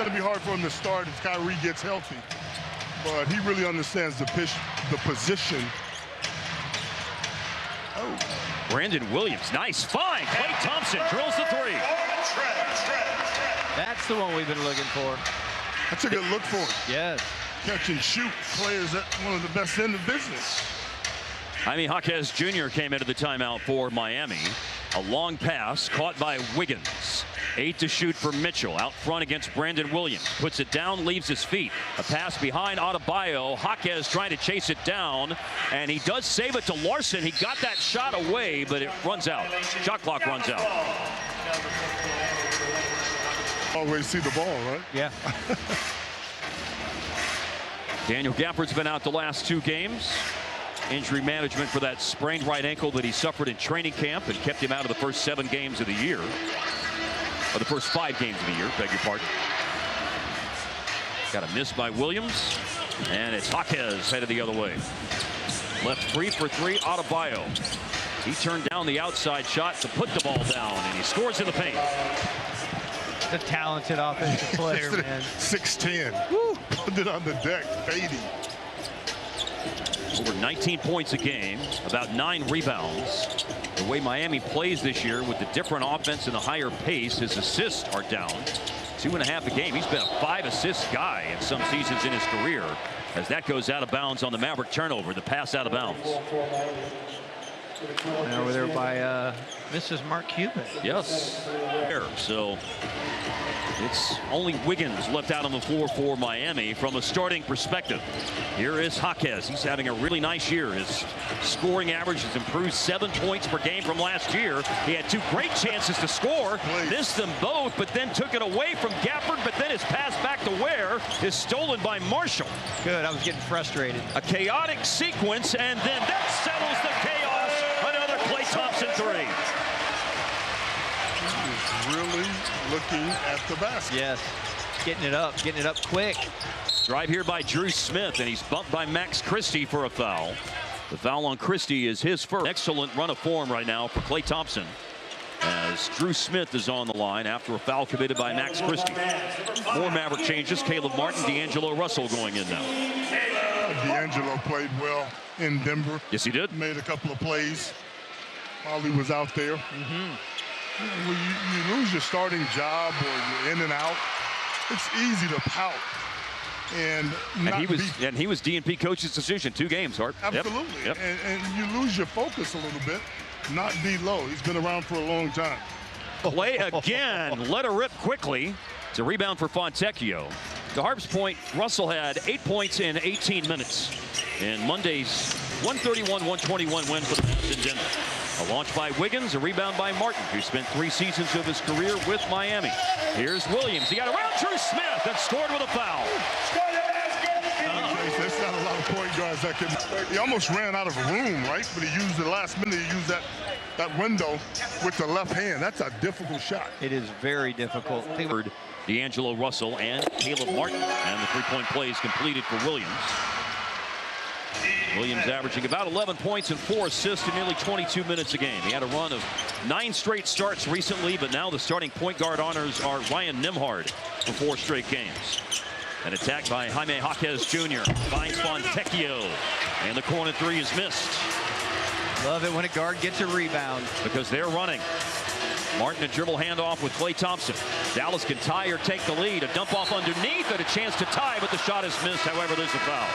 going to be hard for him to start if Kyrie gets healthy. But he really understands the position. Oh. Brandon Williams, nice find. Klay Thompson drills the three. That's the one we've been looking for. That's a good look for him. Yes. Catch and shoot. Klay is one of the best in the business. Jaime Jaquez Jr. came into the timeout for Miami. A long pass caught by Wiggins. 8 to shoot for Mitchell. Out front against Brandon Williams. Puts it down, leaves his feet. A pass behind Adebayo. Jaquez trying to chase it down. And he does save it to Larson. He got that shot away, but it runs out. Shot clock runs out. Always see the ball, right? Yeah. Daniel Gafford's been out the last 2 games. Injury management for that sprained right ankle that he suffered in training camp and kept him out of the first 7 games of the year. Or the first 5 games of the year, beg your pardon. Got a miss by Williams. And it's Jaquez headed the other way. Left 3 for 3, Adebayo. He turned down the outside shot to put the ball down, and he scores in the paint. The talented offensive player, man. 6'10". Woo. Put it on the deck, 80. Over 19 points a game, about 9 rebounds. The way Miami plays this year with the different offense and the higher pace, his assists are down. 2.5 a game. He's been a 5-assist guy in some seasons in his career. As that goes out of bounds on the Maverick turnover, the pass out of bounds. And over there by Mrs. Mark Cuban. Yes. So it's only Wiggins left out on the floor for Miami from a starting perspective. Here is Jaquez. He's having a really nice year. His scoring average has improved 7 points per game from last year. He had 2 great chances to score, missed them both, but then took it away from Gafford. But then his pass back to Ware is stolen by Marshall. Good. I was getting frustrated. A chaotic sequence, and then that settles the chaos. Another Klay Thompson 3. Really looking at the basket. Yes. Getting it up quick. Drive here by Drew Smith, and he's bumped by Max Christie for a foul. The foul on Christie is his first. Excellent run of form right now for Klay Thompson, as Drew Smith is on the line after a foul committed by Max Christie. More Maverick changes. Caleb Martin, D'Angelo Russell going in now. D'Angelo played well in Denver. Yes, he did. Made a couple of plays while he was out there. When you lose your starting job or you're in and out, it's easy to pout. And he was DNP coach's decision. 2 games, Hart. Absolutely. Yep. And you lose your focus a little bit, not be low. He's been around for a long time. Play again. Let her rip quickly. It's a rebound for Fontecchio. To Harp's point, Russell had 8 points in 18 minutes in Monday's 131-121 win for the Mavs in Denver. A launch by Wiggins, a rebound by Martin, who spent 3 seasons of his career with Miami. Here's Williams. He got around Drew Smith and scored with a foul. There's not a lot of point guards that can. He almost ran out of room, right? But he used the last minute. He used that window with the left hand. That's a difficult shot. It is very difficult. D'Angelo Russell and Caleb Martin, and the 3-point plays completed for Williams. Williams averaging about 11 points and 4 assists in nearly 22 minutes a game. He had a run of 9 straight starts recently, but now the starting point guard honors are Ryan Nembhard for 4 straight games. An attack by Jaime Jaquez Jr. finds Fontecchio, and the corner 3 is missed. Love it when a guard gets a rebound. Because they're running. Martin, a dribble handoff with Klay Thompson. Dallas can tie or take the lead. A dump off underneath and a chance to tie, but the shot is missed. However, there's a foul.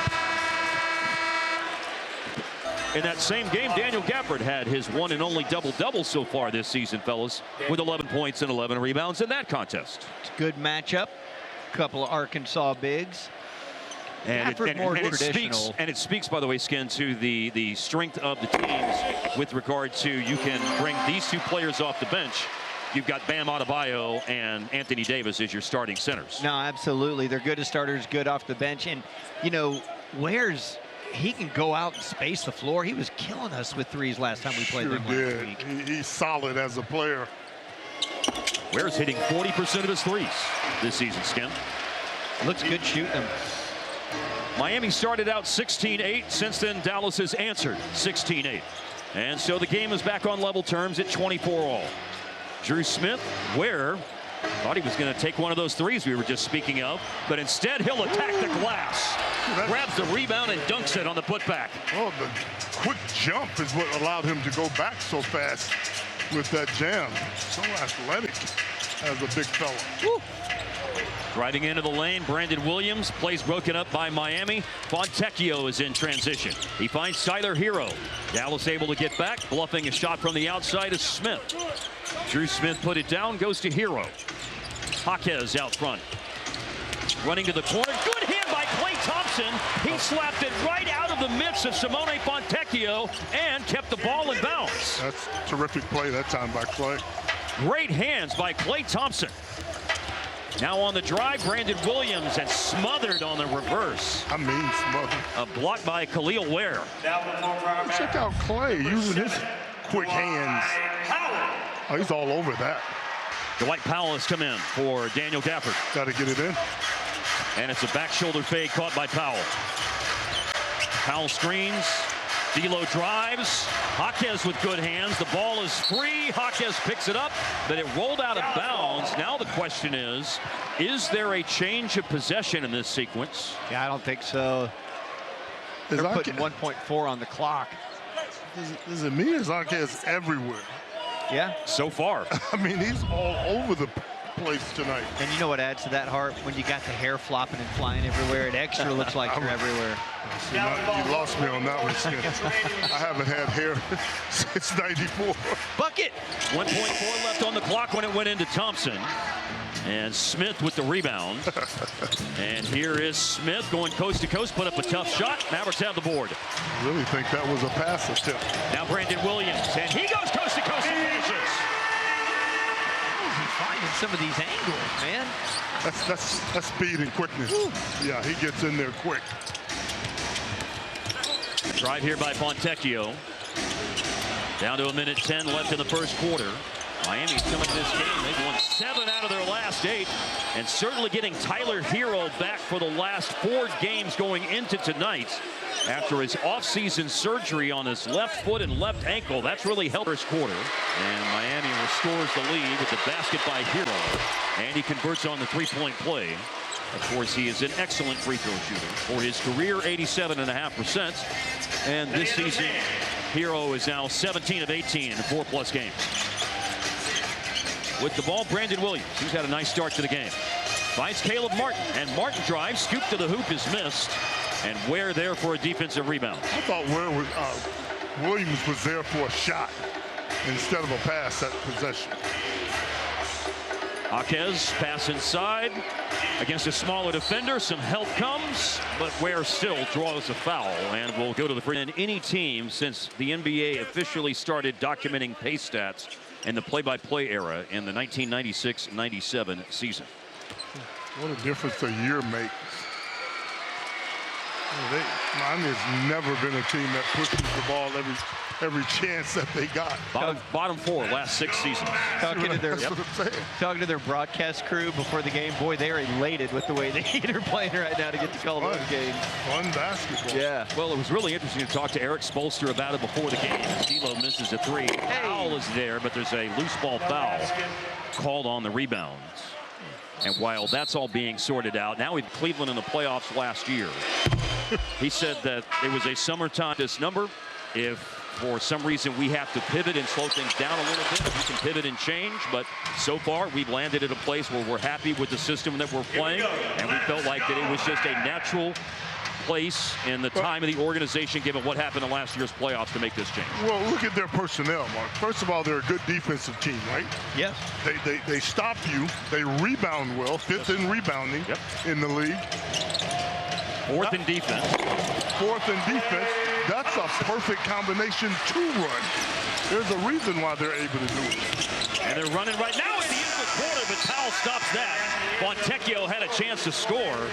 In that same game, Daniel Gafford had his one and only double-double so far this season, fellas, with 11 points and 11 rebounds in that contest. It's a good matchup. Couple of Arkansas bigs. And it speaks, by the way, Skin, to the strength of the teams with regard to you can bring these 2 players off the bench. You've got Bam Adebayo and Anthony Davis as your starting centers. No, absolutely. They're good as starters, good off the bench. And, you know, he can go out and space the floor. He was killing us with 3s last time we played them last week. He's solid as a player. Ware's hitting 40% of his 3s this season, Skin. Looks good shooting them. Miami started out 16-8. Since then, Dallas has answered 16-8. And so the game is back on level terms at 24 all. Drew Smith, Ware, Thought he was going to take one of those threes we were just speaking of, but instead he'll attack the glass. Grabs the rebound and dunks it on the putback. Oh, the quick jump is what allowed him to go back so fast with that jam. So athletic as a big fella. Woo. Driving into the lane, Brandon Williams. Plays broken up by Miami. Fontecchio is in transition. He finds Tyler Hero. Dallas able to get back. Bluffing a shot from the outside is Smith. Drew Smith put it down, goes to Hero. Jaquez out front. Running to the corner. Good hand by Klay Thompson. He slapped it right out of the midst of Simone Fontecchio and kept the ball in bounds. That's a terrific play that time by Klay. Great hands by Klay Thompson. Now on the drive, Brandon Williams, and smothered on the reverse. I mean smothered. A block by Khalil Ware. Check out Klay using his quick hands. Oh, he's all over that. Dwight Powell has come in for Daniel Gafford. Got to get it in. And it's a back shoulder fade caught by Powell. Powell screens. D'Lo drives. Jaquez with good hands. The ball is free. Jaquez picks it up, but it rolled out of bounds. Now the question is there a change of possession in this sequence? Yeah, I don't think so. They're putting 1.4 on the clock. Is it me or Jaquez everywhere? Yeah. So far. I mean, he's all over the place tonight. And you know what adds to that, Hart? When you got the hair flopping and flying everywhere, it extra looks like you're everywhere. See, you lost me on that one, Skip. I haven't had hair since '94. Bucket! 1.4 left on the clock when it went into Thompson. And Smith with the rebound. And here is Smith going coast to coast, put up a tough shot. Mavericks have the board. I really think that was a pass attempt. Now Brandon Williams, and he goes coast to coast and finishes. He's finding some of these angles, man. That's speed and quickness. Woo. Yeah, he gets in there quick. Drive here by Fontecchio. Down to 1:10 left in the first quarter. Miami's coming to this game. They've won 7 out of their last 8, and certainly getting Tyler Hero back for the last 4 games going into tonight after his offseason surgery on his left foot and left ankle. That's really helped first quarter. And Miami restores the lead with the basket by Hero, and he converts on the three-point play. Of course, he is an excellent free throw shooter. For his career, 87.5%. And this season, Hero is now 17 of 18 in 4+ games. With the ball, Brandon Williams. He's had a nice start to the game. Finds Caleb Martin, and Martin drives. Scoop to the hoop is missed. And Ware there for a defensive rebound. I thought Williams was there for a shot instead of a pass that possession. Jaquez pass inside against a smaller defender. Some help comes, but Ware still draws a foul and will go to the free. And any team since the NBA officially started documenting pace stats in the play-by-play era in the 1996-97 season. What a difference a year makes. Miami has never been a team that pushes the ball every chance that they got. Bottom 4 last 6 seasons. Talking to their broadcast crew before the game, boy, they're elated with the way they're playing right now to get to call those games. Fun basketball. Yeah. Well, it was really interesting to talk to Eric Spoelstra about it before the game. D'Lo misses a 3. Foul is there, but there's a loose ball foul called on the rebounds. And while that's all being sorted out, now with Cleveland in the playoffs last year, he said that it was a summertime this number. If for some reason we have to pivot and slow things down a little bit, we can pivot and change. But so far, we've landed at a place where we're happy with the system that we're playing. And we felt like that it was just a natural place in the time of the organization, given what happened in last year's playoffs, to make this change. Well, look at their personnel, Mark. First of all, they're a good defensive team, right? Yes. They stop you. They rebound well. 5th in rebounding in the league. 4th in defense. 4th in defense. That's a perfect combination to run. There's a reason why they're able to do it. And they're running right now at the end of the quarter, but Powell stops that. Fontecchio had a chance to score.